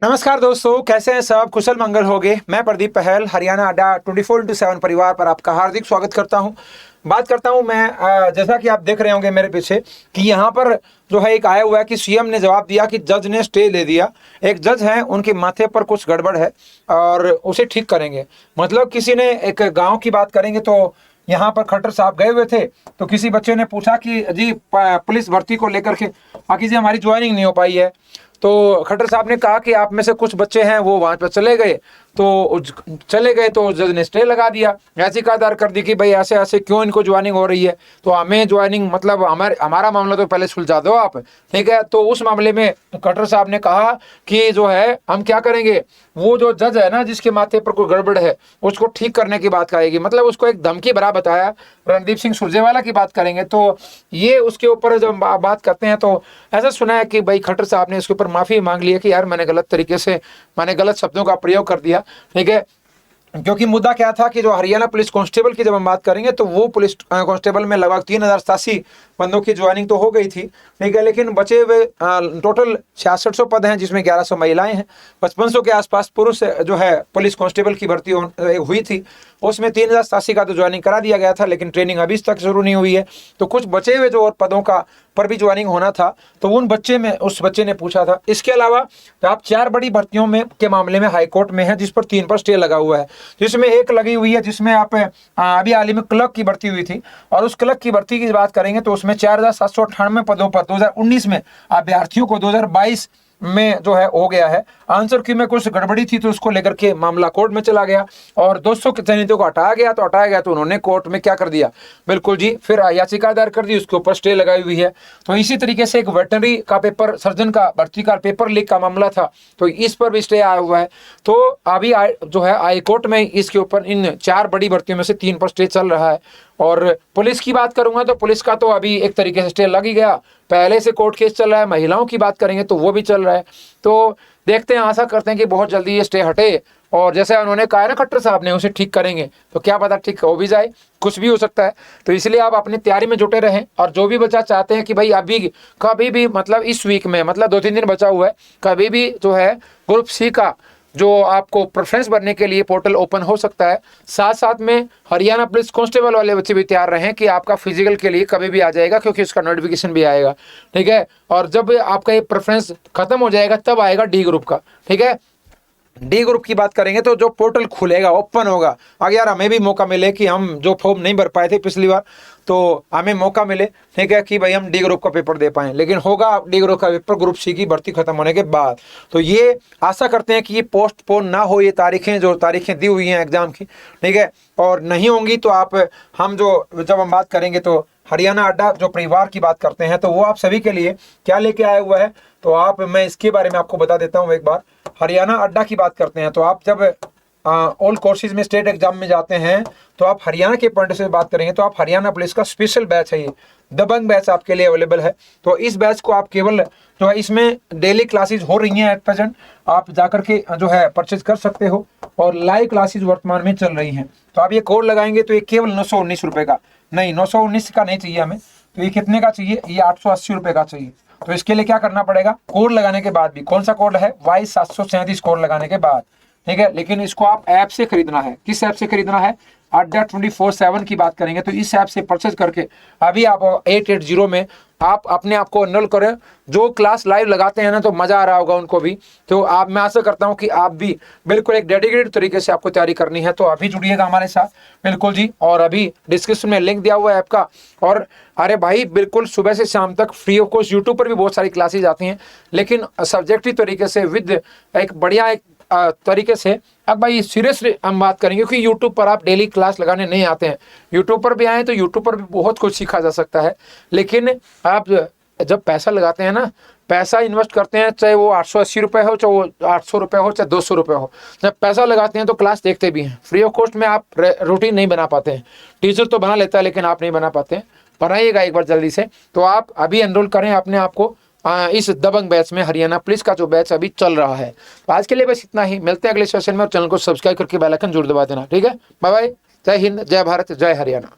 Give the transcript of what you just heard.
नमस्कार दोस्तों, कैसे हैं सब? कुशल मंगल होगे। मैं प्रदीप पहल हरियाणा अड्डा 24/7 परिवार पर आपका हार्दिक स्वागत करता हूं। बात करता हूं मैं जैसा कि आप देख रहे होंगे मेरे पीछे कि यहां पर जो है एक आया हुआ है कि सीएम ने जवाब दिया कि जज ने स्टे ले दिया। एक जज है, उनके माथे पर कुछ गड़बड़ है और उसे ठीक करेंगे। मतलब किसी ने एक गाँव की बात करेंगे तो यहाँ पर खट्टर साहब गए हुए थे तो किसी बच्चे ने पूछा कि जी पुलिस भर्ती को लेकर के आखिर जी हमारी ज्वाइनिंग नहीं हो पाई है। तो खट्टर साहब ने कहा कि आप में से कुछ बच्चे हैं वो वहां पर चले गए तो जज ने स्टे लगा दिया, याचिका दायर कर दी कि भाई ऐसे ऐसे क्यों इनको ज्वाइनिंग हो रही है, तो हमें ज्वाइनिंग मतलब हमारा मामला तो पहले सुलझा दो आप, ठीक है। तो उस मामले में खट्टर साहब ने कहा कि जो है हम क्या करेंगे, वो जो जज है ना जिसके माथे पर कोई गड़बड़ है उसको ठीक करने की बात करेगी। मतलब उसको एक धमकी भरा बताया। रणदीप सिंह सुरजेवाला की बात करेंगे तो ये उसके ऊपर जब बात करते हैं तो ऐसा सुना है कि भाई खट्टर साहब ने इसके ऊपर माफी मांग ली है कि यार मैंने गलत शब्दों का प्रयोग कर दिया, ठीक है। क्योंकि मुद्दा क्या था कि जो हरियाणा पुलिस कांस्टेबल की जब हम बात करेंगे तो वो पुलिस कांस्टेबल में लगभग 3087 बंदों की ज्वाइनिंग तो हो गई थी, ठीक है। लेकिन बचे हुए टोटल 6600 पद हैं जिसमें 1100 महिलाएं हैं। 5500 के आसपास पुरुष जो है पुलिस कांस्टेबल की भर्ती हुई थी। उसमें 3087 का तो ज्वाइनिंग करा दिया गया था, लेकिन ट्रेनिंग अभी तक शुरू नहीं हुई है। तो कुछ बचे हुए जो और पदों का पर भी ज्वाइनिंग होना था तो उस बच्चे ने पूछा था। इसके अलावा तो आप 4 बड़ी भर्तियों में के मामले में हाईकोर्ट में है जिस पर 3 पर स्टे लगा हुआ है, जिसमें एक लगी हुई है जिसमें आप अभी हाल ही में क्लर्क की भर्ती हुई थी। और उस क्लर्क की भर्ती की बात करेंगे तो उसमें 4798 पदों पर 2019 में अभ्यर्थियों को 2022 में जो है हो गया है। आंसर की में कुछ गड़बड़ी थी तो उसको लेकर के मामला कोर्ट में चला गया और 200 के चयनितों को हटाया गया तो उन्होंने कोर्ट में क्या कर दिया, बिल्कुल जी फिर याचिका दायर कर दी, उसके ऊपर स्टे लगाई हुई है। तो इसी तरीके से एक वेटनरी का पेपर सर्जन का भर्ती का पेपर लीक का मामला था तो इस पर भी स्टे आया हुआ है। तो अभी जो है हाई कोर्ट में इसके ऊपर इन 4 बड़ी भर्तियों में से 3 पर स्टे चल रहा है। और पुलिस की बात करूंगा तो पुलिस का तो अभी एक तरीके से स्टे लग ही गया, पहले से कोर्ट केस चल रहा है। महिलाओं की बात करेंगे तो वो भी चल रहा है। तो देखते हैं, आशा करते हैं कि बहुत जल्दी ये स्टे हटे और जैसे उन्होंने कहा ना खट्टर साहब ने उसे ठीक करेंगे, तो क्या पता ठीक हो भी जाए, कुछ भी हो सकता है। तो इसलिए आप अपनी तैयारी में जुटे रहें और जो भी बच्चा चाहते हैं कि भाई अभी कभी भी मतलब इस वीक में मतलब 2-3 दिन बचा हुआ है, कभी भी जो है ग्रुप सी का जो आपको प्रेफरेंस भरने के लिए पोर्टल ओपन हो सकता है। साथ साथ में हरियाणा पुलिस कांस्टेबल वाले बच्चे भी तैयार रहें कि आपका फिजिकल के लिए कभी भी आ जाएगा, क्योंकि उसका नोटिफिकेशन भी आएगा, ठीक है। और जब आपका ये प्रेफरेंस खत्म हो जाएगा तब आएगा डी ग्रुप का, ठीक है। डी ग्रुप की बात करेंगे तो जो पोर्टल खुलेगा, ओपन होगा, अगर यार हमें भी मौका मिले कि हम जो फॉर्म नहीं भर पाए थे पिछली बार तो हमें मौका मिले, ठीक है, कि भाई हम डी ग्रुप का पेपर दे पाएं, लेकिन होगा डी ग्रुप का पेपर ग्रुप सी की भर्ती खत्म होने के बाद। तो ये आशा करते हैं कि ये पोस्टपोन ना हो, ये तारीखें दी हुई हैं एग्जाम की, ठीक है। और नहीं होंगी तो हम जब हम बात करेंगे तो हरियाणा अड्डा जो परिवार की बात करते हैं तो वो आप सभी के लिए क्या लेके आया हुआ है, तो मैं इसके बारे में आपको बता देता हूँ एक बार। हरियाणा अड्डा की बात करते हैं तो आप जब ऑल कोर्सेज में स्टेट एग्जाम में जाते हैं तो आप हरियाणा के पॉइंट से बात करेंगे तो आप हरियाणा पुलिस का स्पेशल बैच है, ये दबंग बैच आपके लिए अवेलेबल है। तो इस बैच को आप केवल जो है इसमें डेली क्लासेज हो रही हैं एट प्रेजेंट, आप जाकर के जो है परचेज कर सकते हो और लाइव क्लासेज वर्तमान में चल रही हैं। तो आप ये कोड लगाएंगे तो ये केवल 919 रुपये का, नहीं 919 का नहीं चाहिए हमें, तो ये कितने का चाहिए, ये 880 रुपये का चाहिए। तो इसके लिए क्या करना पड़ेगा, कोड लगाने के बाद भी, कौन सा कोड है, Y737 कोड लगाने के बाद, ठीक है। लेकिन इसको आप ऐप से खरीदना है। किस ऐप से खरीदना है, अड्डा 24/7 की बात करेंगे तो इस ऐप से परचेज करके अभी आप 880 में आप अपने आप को एनरोल करें। जो क्लास लाइव लगाते हैं ना तो मज़ा आ रहा होगा उनको भी। तो मैं आशा करता हूं कि आप भी बिल्कुल एक डेडिकेटेड तरीके से आपको तैयारी करनी है, तो अभी जुड़िएगा हमारे साथ, बिल्कुल जी। और अभी डिस्क्रिप्शन में लिंक दिया हुआ है ऐप का। और अरे भाई बिल्कुल सुबह से शाम तक फ्री ऑफ कॉस्ट यूट्यूब पर भी बहुत सारी क्लासेज आती हैं, लेकिन सब्जेक्टिव तरीके से विद एक बढ़िया एक तरीके से। अब भाई सीरियसली हम बात करेंगे क्योंकि यूट्यूब पर आप डेली क्लास लगाने नहीं आते हैं, यूट्यूब पर भी आए तो यूट्यूब पर भी बहुत कुछ सीखा जा सकता है। लेकिन आप जब पैसा लगाते हैं ना, पैसा इन्वेस्ट करते हैं, चाहे वो 880 रुपये हो, चाहे वो 800 रुपये हो, चाहे 200 रुपये हो, जब पैसा लगाते हैं तो क्लास देखते भी हैं। फ्री ऑफ कॉस्ट में आप रूटीन नहीं बना पाते हैं, टीचर तो बना लेता है लेकिन आप नहीं बना पाते हैं। बनाइएगा एक बार जल्दी से। तो आप अभी एनरोल करें अपने आप को इस दबंग बैच में, हरियाणा पुलिस का जो बैच अभी चल रहा है। तो आज के लिए बस इतना ही, मिलते हैं अगले सेशन में और चैनल को सब्सक्राइब करके बेल आइकन जरूर दबा देना, ठीक है। बाय बाय, जय हिंद, जय भारत, जय हरियाणा।